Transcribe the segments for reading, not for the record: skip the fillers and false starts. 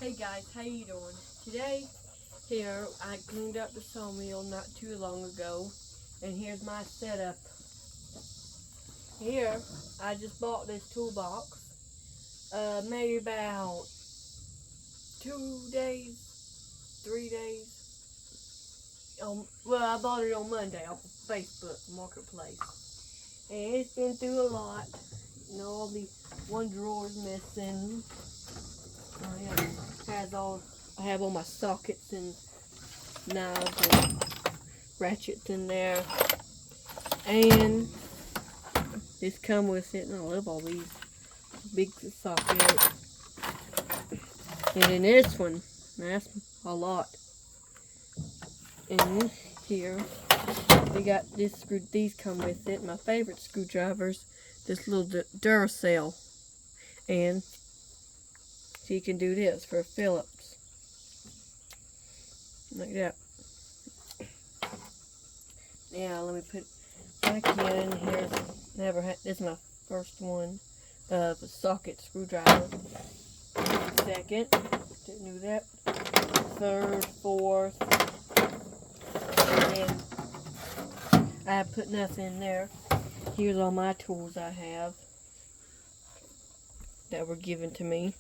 Hey guys, how you doing? Today, here, I cleaned up the sawmill not too long ago, and here's my setup. Here, I just bought this toolbox, maybe about 2 days, 3 days. Well, I bought it on Monday off of Facebook Marketplace, and it's been through a lot. You know, all the one drawer's missing. I have all my sockets and knives and ratchets in there, and this come with it. And I love all these big sockets. And then this one, that's a lot. And here we got this screw. These come with it. My favorite screwdrivers, this little Duracell, and so you can do this for Phillips, like that. Now let me put back in here. This is my first one of a socket screwdriver. Second, didn't do that. Third, fourth, and then I put nothing in there. Here's all my tools I have that were given to me.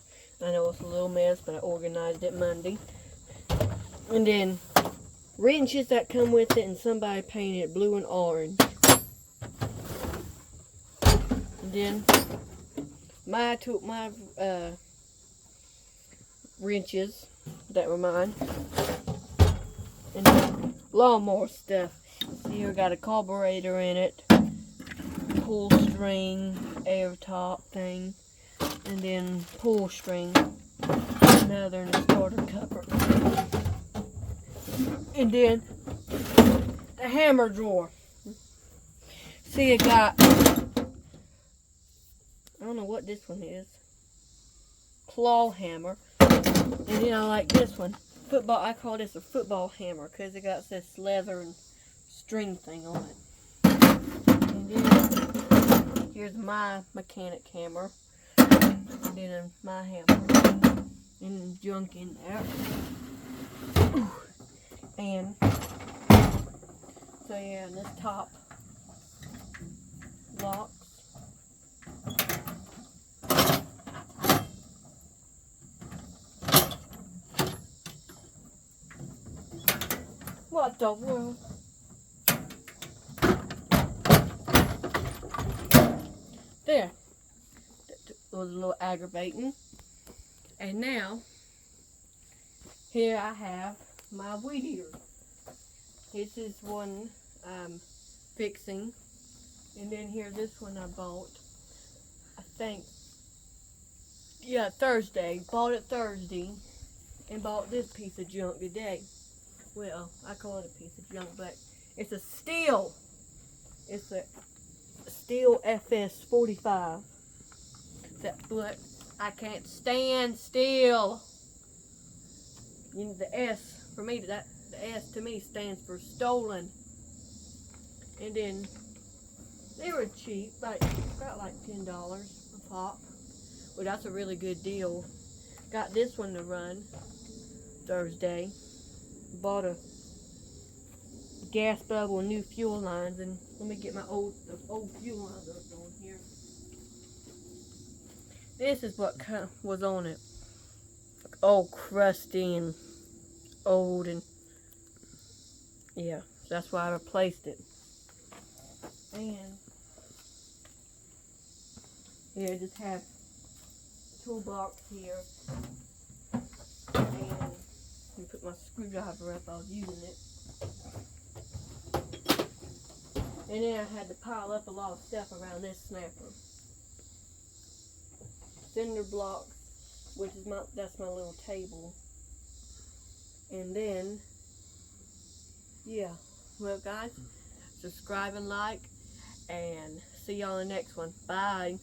I know it's a little mess, but I organized it Monday. And then wrenches that come with it, and somebody painted it blue and orange. And then my wrenches that were mine. And then lawnmower stuff. See here, got a carburetor in it, pull string, air top thing, and then pull string, another in the starter cover. And then the hammer drawer. See, it got, I don't know what this one is, claw hammer. And then I like this one, I call this a football hammer because it got this leather and string thing on it. And then here's my mechanic hammer. And then my hammer. And junk in there. Ooh. And so yeah, and this top locks. What the world? There. That was a little aggravating. And now, here I have my weed eater. This is one I'm fixing. And then here, this one I bought, I think, yeah, Thursday. Bought it Thursday and bought this piece of junk today. Well, I call it a piece of junk, but it's a steel. It's a steel FS45. But I can't stand still. You know, the S for me, the S to me stands for stolen. And then they were cheap, about like $10 a pop. Well, that's a really good deal. Got this one to run Thursday. Bought a gas bubble and new fuel lines, and let me get my old fuel lines up on here. This is what was on it. All crusty and old, and yeah, that's why I replaced it. And here, just have a toolbox here, and let me put my screwdriver up. I was using it. And then I had to pile up a lot of stuff around this snapper. Cinder blocks, which is that's my little table. And then, yeah. Well, guys, subscribe and like, and see y'all in the next one. Bye.